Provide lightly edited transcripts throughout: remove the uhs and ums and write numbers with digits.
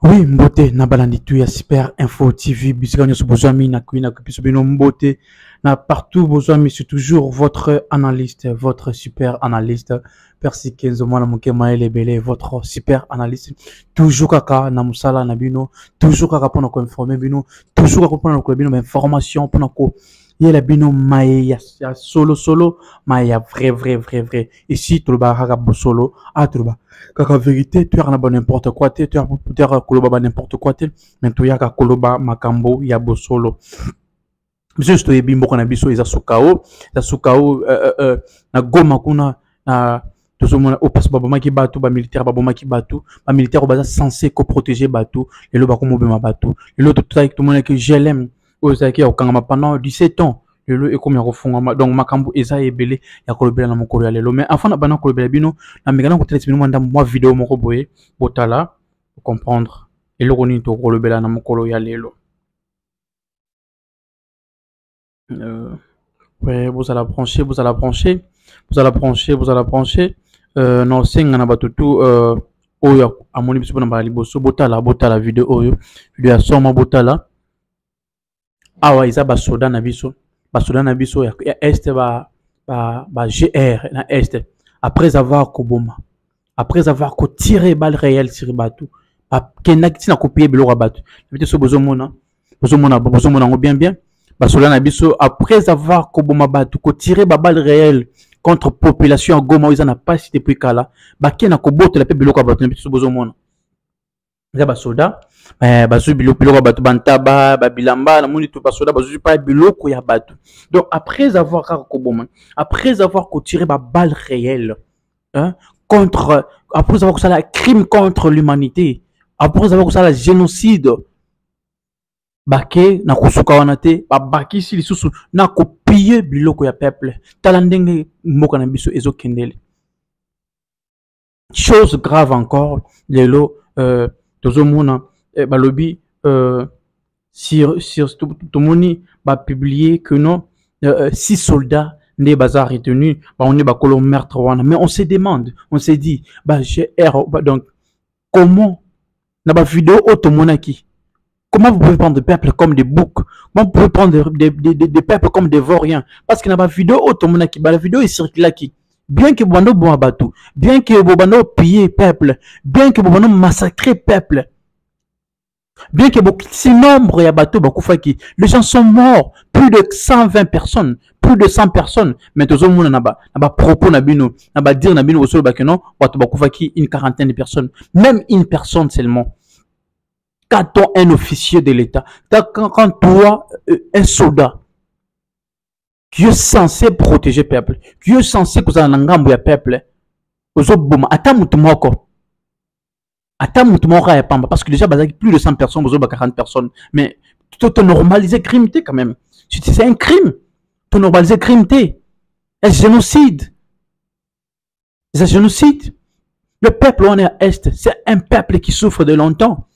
Oui, mbote na balandi tu ya Super Info TV bisika nyoso bozwami na kuina kupiso bino mbote na partout bozwami c'est toujours votre analyste, votre super analyste Percy Kenzo mwana moke maele belé votre super analyste toujours kaka na musala na bino toujours kaka pona ko informer bino toujours kaka pona ko bino information pona ko yela bino maye ya solo maye ya vrai ici tout le baraka bosolo a tout kaka vérité tu as n'importe quoi tu as koloba n'importe quoi mais tu as koloba makambo ya bosolo juste to yebi mboko na biso eza sukao na goma kuna na tozomona o passe babomaki batu ba militaire babomaki batu ba militaire baza censé ko protéger batu lelo bakomobema batu lelo tout le monde que je l'aime ozaki okanga pendant 17 ans lelo ekomi ya kofungama donc makambo eza ebele ya kolobela na mokolo ya lelo mais enfin na bana kolobela bino na mekana ko telesi bino mwanda mwa vidéo moko boye botala comprendre eloko nini to kolobela na mokolo ya lelo ouais vous allez brancher non senga na batutu oyo amoni biso na bali boso botala vidéo oyo vidéo ya soma botala awa iza basoda na biso ya est ba GR na est après avoir koboma après avoir tiré balle réelle sur batu kenaki tina copier biloko batu bité so bozomona ngo bien basoda na biso après avoir koboma batu ko tirer ba balle réelle contre population Goma ils na pas cité depuis kala bakena koboto la pe biloko batu bité so bozomona za basoda bazu biloko batu bantaba babilamba na moni tout basoda bazu pas biloko ya batu donc après avoir koboma après avoir tiré ba balle réelle contre après avoir ça la crime contre l'humanité après avoir ça la génocide bake na kusuka wana te babakisi lisusu na kopier biloko ya peuple tala ndenge mboka na biso ezokendele chose grave encore lelo tozomona balobi sur tomoni ba publier que non 6 soldats ne bazar retenu on est bakolo meurtre wana mais on se demande on se dit donc comment na ba vidéo automonaki comment vous pouvez prendre des peuples comme des boucs? Comment vous pouvez prendre des peuples comme des vauriens? Parce que dans la vidéo, la vidéo est circulée qui. Bien que vous bon abattu, bien que vous piller peuple, bien que vous massacrer peuple, bien que si nombre y abattu, les gens sont morts, plus de 120 personnes, plus de 100 personnes. Mais tout le monde n'a pas propos n'a pas dire n'a bino au non, une quarantaine de personnes, même une personne seulement. Quand toi, un officier de l'État, quand toi, un soldat, qui est censé protéger le peuple, qui est censé que ça n'engambe le peuple, parce que déjà, plus de 100 personnes, 40 personnes, mais tu as normalisé crime quand même. C'est un crime. Tu as normalisé crime. C'est génocide. C'est génocide. Le peuple, on est à Est, c'est un peuple qui souffre de longtemps.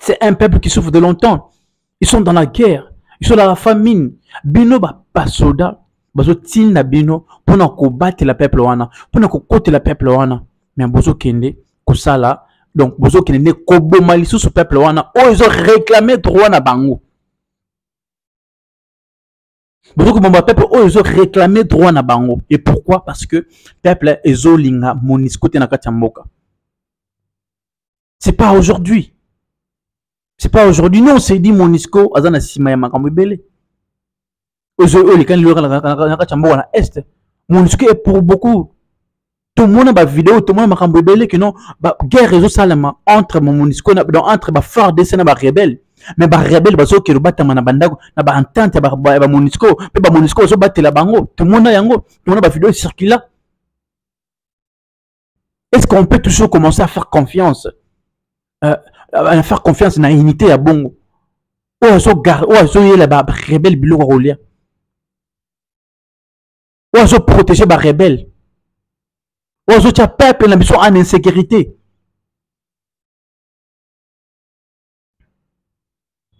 C'est un peuple qui souffre de longtemps. Ils sont dans la guerre. Ils sont dans la famine. Bino ba soda. Bazo til na bino. Pona ko battre la peuple wana. Pona ko kote la peuple wana. Mais bozo kende. Kosala. Donc bozo kende ko bomali sous ce peuple wana. Oh ils ont réclamé droit na bango. Bozo ko bomba peuple. Oh ils ont réclamé droit na bango. Et pourquoi? Parce que peuple ezo linga monisco te na katiamboka. C'est pas aujourd'hui. C'est pas aujourd'hui, non, c'est dit Monisco, Azana Sima Yamakambele. Aujourd'hui, quand il y a Est, Monisco est pour beaucoup. Tout le monde a une vidéo, tout le monde a Makambele, que non, guerre réseau salama entre Monisco, entre les phares de Sénat rebelles. Mais les rebelles, ils sont battus dans Bandago, dans l'entente, dans Monisco, mais Monisco, ils sont battus la bango. Tout le monde a une vidéo circule là. Est-ce qu'on peut toujours commencer à faire confiance? À faire confiance dans l'unité à Bongo. Oh, so gar, oh, so yé là-bas, rebelle bilo rolia. Oh, so protéger les rebelles. Oh, so tia peuple na biso en insécurité.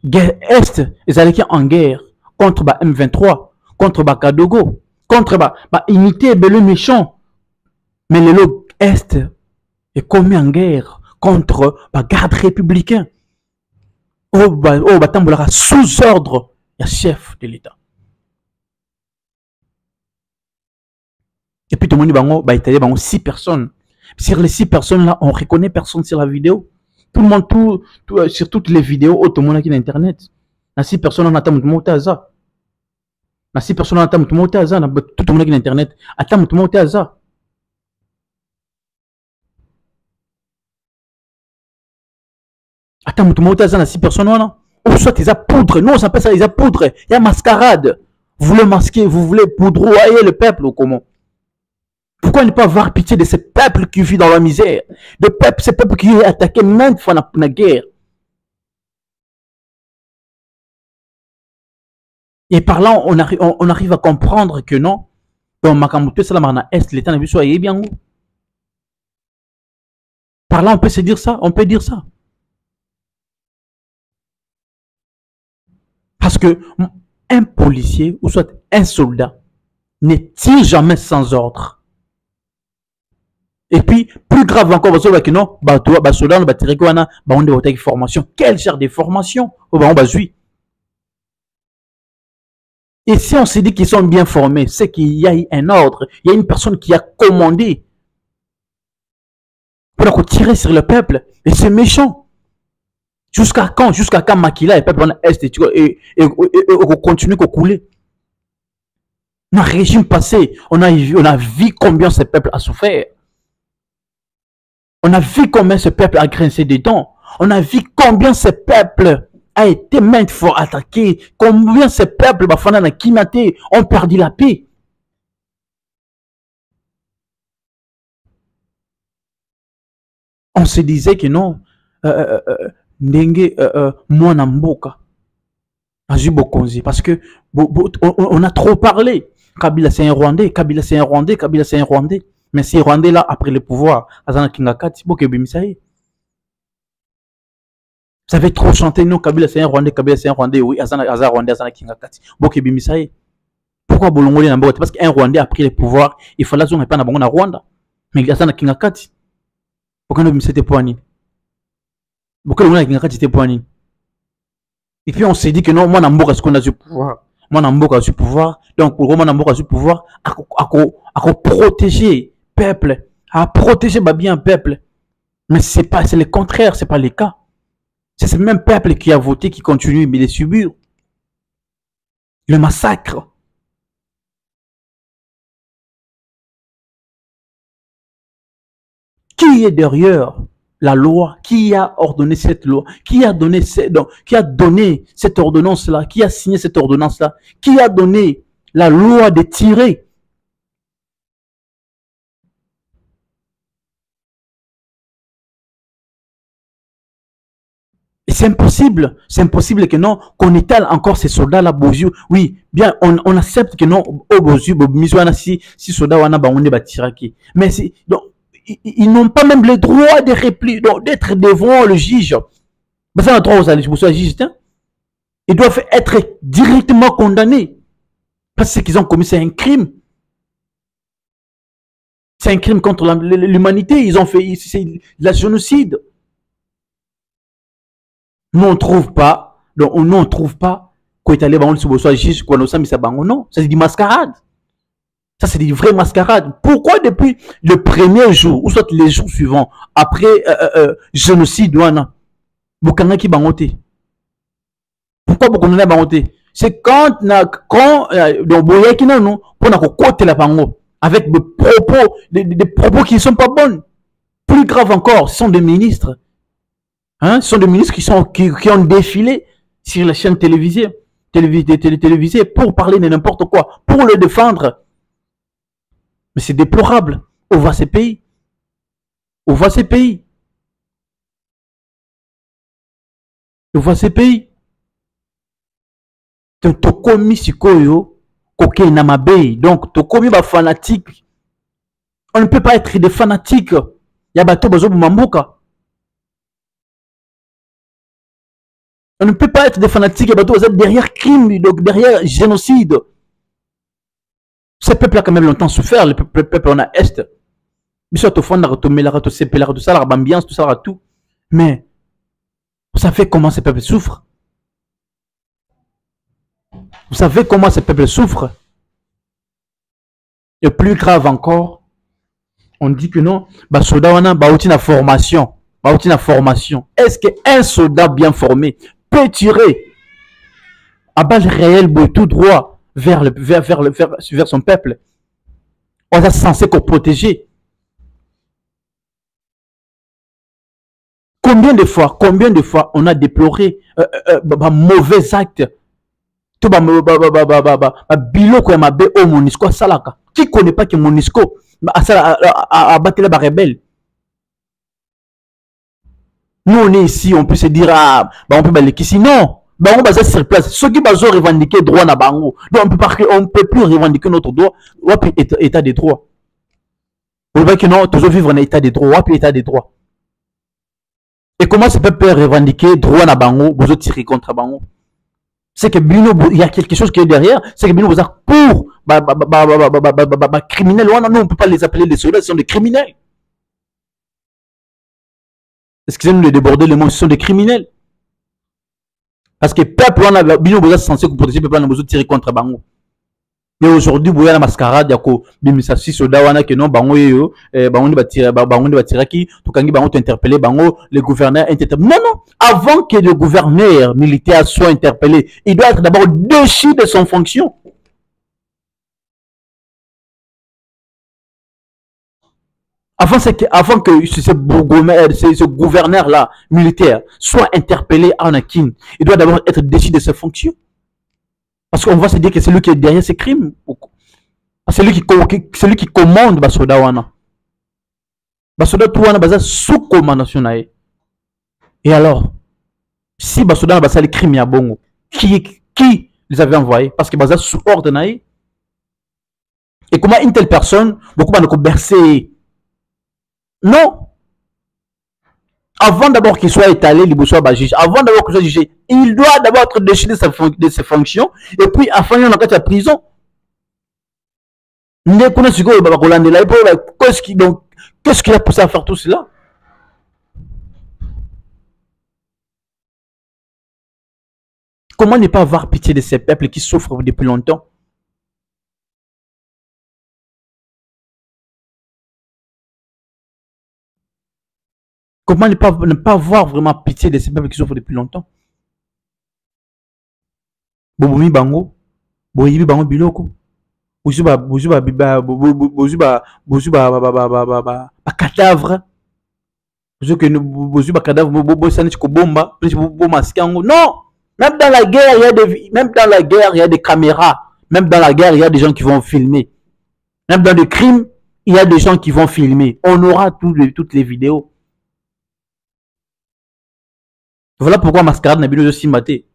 Guerre Est, ils allaient en guerre contre ba M23, contre ba Kadogo, contre ba unité belé méchant. Mais le Est est commis en guerre contre le garde républicain. Tambolera sous ordre du chef de l'État. Et puis tout le monde dit 6 personnes. Sur les 6 personnes-là, on ne reconnaît personne sur la vidéo. Tout le monde, sur toutes les vidéos, tout le monde qui est sur Internet. Les 6 personnes, on attend tout le monde à ça. Les 6 personnes, on attend tout le monde à ça. Tout le monde qui est sur Internet, attend tout le monde à ça. Attends, tout le monde à ça, les 6 personnes, non? Ou soit ils poudre. Non, on s'appelle ça, ils poudre. Il y a mascarade. Vous voulez masquer, vous voulez poudroyer le peuple ou comment? Pourquoi ne pas avoir pitié de ce peuple qui vit dans la misère? Ce peuple qui est attaqué maintes fois dans la guerre. Et par là, on arrive à comprendre que non, dans Makamuto, Salamana Est, l'État n'a vu soyez bien où. Par là, on peut se dire ça, on peut dire ça. Parce que un policier, ou soit un soldat, ne tire jamais sans ordre. Et puis, plus grave encore, parce que non, soldat, on va tirer quoi, on doit avoir une formation. Quel genre de formation? On va jouer. Et si on se dit qu'ils sont bien formés, c'est qu'il y a un ordre, il y a une personne qui a commandé pour tirer sur le peuple. Et c'est méchant. Jusqu'à quand? Jusqu'à quand Makila et le peuple en Est et continue à couler? Dans le régime passé, on a vu combien ce peuple a souffert. On a vu combien ce peuple a grincé des dents. On a vu combien ce peuple a été maintes fois attaqué. Combien ce peuple ont perdu la paix. On se disait que non, moi Namboka, parce que on a trop parlé. Kabila c'est un Rwandais, Kabila c'est un Rwandais, Kabila c'est un Rwandais. Mais ces Rwandais là, après le pouvoir, Azana Kingakati, Bokebimisaï. Vous avez trop chanté, non, Kabila c'est un Rwandais, Kabila c'est un Rwandais, oui, Azana Rwandais, Azana Kingakati, Bokebimisaï. Pourquoi Bolongoli Namboka? Parce qu'un Rwandais a pris le pouvoir, il fallait qu'on ait pas na Rwanda. Mais Azana Kingakati. Pourquoi nous c'était poigné? Pourquoi nous Kingakati c'était poigné? Et puis on s'est dit que non, moi Namboka, est-ce qu'on a du pouvoir? Moi Namboka a du pouvoir, donc pour moi Namboka a du pouvoir à protéger peuple, à protéger bien peuple. Mais c'est le contraire, c'est pas le cas. C'est ce même peuple qui a voté qui continue de les subir. Le massacre. Qui est derrière la loi? Qui a ordonné cette loi? Qui a donné cette ordonnance-là? Qui a signé cette ordonnance-là? Qui a donné la loi de tirer? C'est impossible que non, qu'on étale encore ces soldats-là, Boziou. Oui, bien, on accepte que non, au Boziou, si soldats, on a tiraki. Mais donc, ils n'ont pas même le droit de répliquer, d'être devant le juge. Mais ça, on a droit aux alliés, juge, ils doivent être directement condamnés. Parce que ce qu'ils ont commis, c'est un crime. C'est un crime contre l'humanité. Ils ont fait, c'est la génocide. Nous on trouve pas, donc on trouve pas qu'on allé dans le juge qu'on a mis ça non, ça c'est du mascarade. Ça c'est du vrai mascarade. Pourquoi depuis le premier jour ou soit les jours suivants après génocide wana bokanga ki bangoté? Pourquoi bokanga bangoté? C'est quand donc boyaki non pour na ko côté la bango avec des propos qui ne sont pas bons. Plus grave encore, ce sont des ministres. Hein, ce sont des ministres qui ont défilé sur la chaîne télévisée pour parler de n'importe quoi, pour le défendre. Mais c'est déplorable. On voit ces pays. On voit ces pays. On voit ces pays. Donc, tokomi sikoyo, koke namabei. Donc, tokomi ba fanatique. On ne peut pas être des fanatiques. Yabato bozo mamboka. On ne peut pas être des fanatiques derrière crime, donc derrière génocide. Ce peuple a quand même longtemps souffert, le peuple en a Est. Tout ça, l'ambiance, tout ça, tout. Mais vous savez comment ce peuple souffre? Vous savez comment ce peuple souffre? Et plus grave encore, on dit que non, bah soldat wana ba outi na formation, ba outi na formation. Est-ce qu'un soldat bien formé peut tirer à balles réelles tout droit vers son peuple? On est censé qu'on protéger. Combien de fois on a déploré mauvais actes? Tout biloko ya mabe au Monisco salaka. Qui connaît pas que Monisco a battu les rebelles? Nous on est ici, on peut se dire ah bah on peut balayer ici. Non, bah on base sur place. Ceux qui basent revendiquer droit na bango. Donc on peut plus revendiquer notre droit. Ou état des droits. On voit que non, toujours vivre en état des droits. Ou état des droits. Et comment ce peuple peut revendiquer droit na bango, vous tirer contre bango? C'est que Bino, il y a quelque chose qui est derrière. C'est que Bino vous a pour criminels. Non, on ne peut pas les appeler des soldats, ce sont des criminels. Excusez-nous de déborder les mots, ce sont des criminels. Parce que peuple, Bino vous a censé protéger le peuple, on a tirer contre bango. Mais aujourd'hui, vous avez la mascarade, yako bimisa si soda wana que non bango yo, bango ni batira qui, tout kangi bango t'interpeller bango, le gouverneur interpellé. Non non, avant que le gouverneur militaire soit interpellé, il doit être d'abord déchu de son fonction. Avant que ce gouverneur là militaire soit interpellé en Akin, il doit d'abord être déchu de ses fonctions. Parce qu'on va se dire que c'est lui qui est derrière ces crimes. C'est lui qui commande Basoda Wana. Basoda Touana Baza sous commandation. Et alors, si Basoda Baza les crimes à Bongo, qui les avait envoyés? Parce que Baza sous ordre. Et comment une telle personne, beaucoup de bercer? Non. Avant d'abord qu'il soit étalé, avant d'abord qu'il soit jugé, il doit d'abord être déchu de ses fonctions, et puis afin il y a la prison. Qu'est-ce qu'il a poussé à faire tout cela? Comment ne pas avoir pitié de ces peuples qui souffrent depuis longtemps? Comment ne pas avoir vraiment pitié de ces peuples qui souffrent depuis longtemps? Bobomi bango, boyibi bango biloko, cadavre, non! Même dans la guerre, il y a des caméras. Même dans la guerre, il y a des gens qui vont filmer. Même dans les crimes, il y a des gens qui vont filmer. On aura toutes les vidéos. Voilà pourquoi Mascarade n'a pas de aussi maté.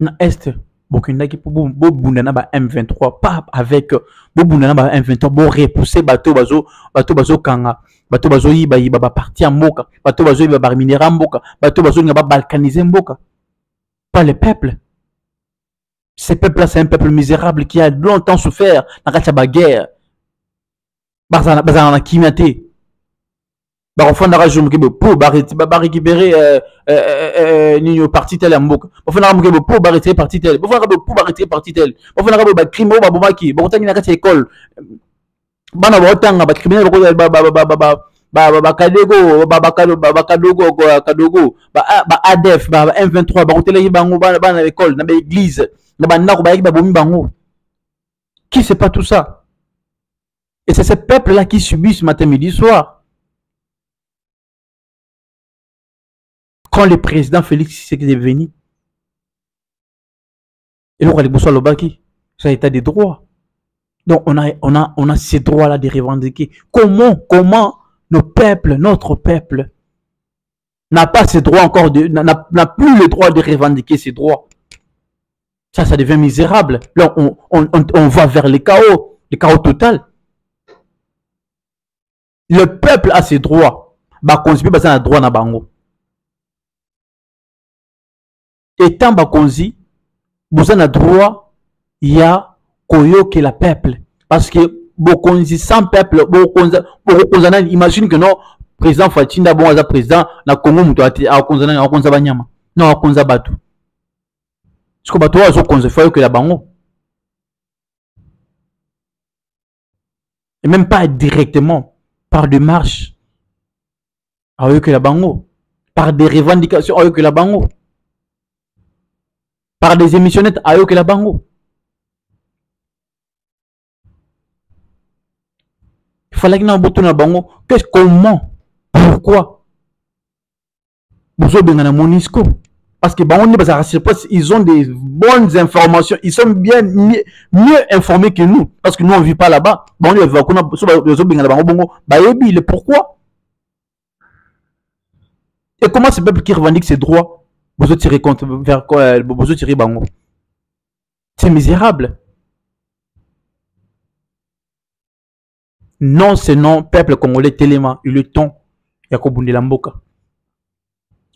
Na Est, Burkina qui pour Bobunana ba M23, pas avec Bobunana ba M23, bon repousser bateau bazo kanga, bateau bazo yi ba parti en Mboka, bateau bazo yi ba minera Mboka, bateau bazo yi ba balkaniser Mboka. Pas le peuple. Ce peuple-là, c'est un peuple misérable qui a longtemps souffert dans la guerre. Bazana kimate. Enfin, on a rajouté pour récupérer une partie telle en boucle. On a rajouté pour arrêter partie telle. On a rajouté pour arrêter partie telle. On a rajouté crime au babaki. On a rajouté école. Bana botanga ba criminel kadogo ba ADF ba M23 ba hôtel bango ba école na ba église na ba ndako ba bomi bango. Qui sait pas tout ça? Et c'est ce peuple là qui subit ce matin midi soir. Quand le président Félix Tshisekedi est venu, et le roi de Boussouan Lobaki, c'est un état des droits. Donc on a ces droits-là de revendiquer. Comment notre peuple n'a pas ces droits encore, n'a plus le droit de revendiquer ses droits? Ça devient misérable. Là, on va vers le chaos total. Le peuple a ses droits. Bah, on a droit na bango. Étant bakonzi, vous avez droit, il y a koyo que la peuple. Parce que beaucoup sans peuple, imagine que non, président Fatinda bon as président na Congo muto ati a konzana na konza banyama. Non, a konza batu. Ce que batu azo konza faut que la bango. Et même pas directement par des marches. Avec la bango. Par des revendications avec la bango. Par des émissionnettes avec la bango. Il fallait que nous bouton na bango. Qu'est-ce comment? Pourquoi? Vous avez bien Monisco. Parce que bango ils ont des bonnes informations. Ils sont bien mieux informés que nous. Parce que nous on ne vit pas là-bas. Bango le pourquoi? Et comment ce peuple qui revendique ses droits, vous tirez contre vers quoi? Vous tirez bango. C'est misérable. Non, c'est non, peuple congolais Téléma, il est temps, Yakobundi Lamboka.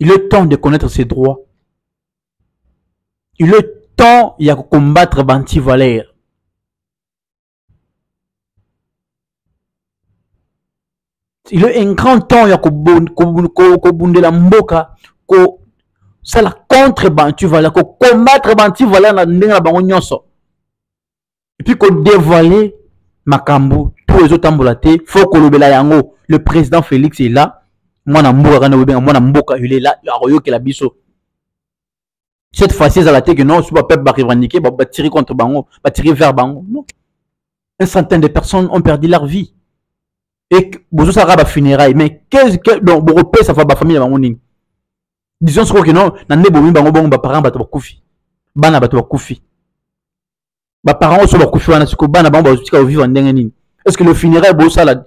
Il est temps de connaître ses droits. Il est temps, il y a combattre Banti Valère. Il est un grand temps, il y a Kobundi Lamboka, c'est la contre Banti Valère, combattre Banti Valère dans la Bangonyoso. Et puis qu'on dévoile Makambu. Les autres ambulatés, faut que le président Félix est là. Moi, il est là. Il a biso. Cette fois-ci, à la tête que non, si le peuple va revendiquer, va tirer contre Bango, va tirer vers Bango. Non. Une centaine de personnes ont perdu leur vie. Et vous ça va funérailles. Mais qu'est-ce que donc vous ça va la famille Bango. Disons que non, n'ande bomi Bango Bango parents va te koufi. Bana va te koufi. Ba parents sont koufi wana siko bana Bango va vivre en ndenge. Est-ce que le funérail Bossala,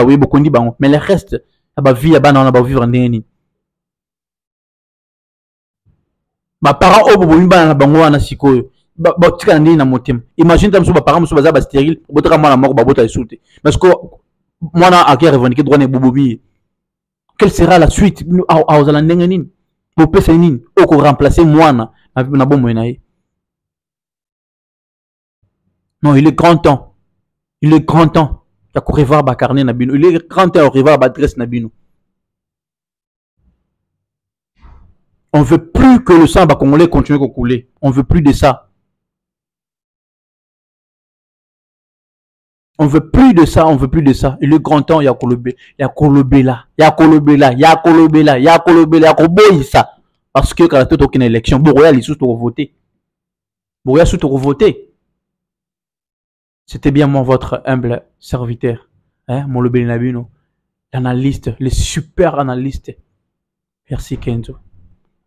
oui, beaucoup dit mais le reste, la vie, on va vivre en déni. Ma parents, oh, bon, na bango na siko, tika ndeni na motem. Imagine tam so ba parents so baza ba stérile, botaka mwana moko ba bota esute. Parce que moi na aki revendiquer droit ne bobobi. Quelle sera la suite? A ozala ndenge nini? Bo pesa nini? Oko remplacer mwana na bombo na ye. Non, il est grand temps. Il est grand temps. Il y a revoir Bakarné Nabino. Il est grand temps de revoir Badresse Nabino. On ne veut plus que le sang congolais continue à couler. On ne veut plus de ça. On ne veut plus de ça. On ne veut plus de ça. Il est grand temps. Il y a Kolobé. Il y a Kolobé là. Il y a Kolobé là. Il y a Kolobé là. Il y a Kolobé là. Il y a ça. Parce que quand il y a aucune élection, Boroya les sous pour voter. Boroya sous pour voter. C'était bien moi, votre humble serviteur, hein, mon Lobé Nabino, l'analyste, les super analystes. Merci Kenzo.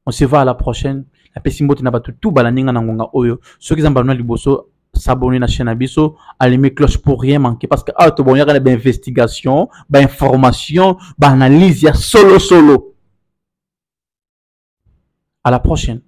On se voit à la prochaine. La pessimbote n'a pas tout balaninga nangonga oyo. Ceux qui ont abonné liboso, s'abonner à la chaîne Abisso, allumer cloche pour rien manquer parce que bon, il y a des investigations, des informations, des analyses, il y a solo. À la prochaine.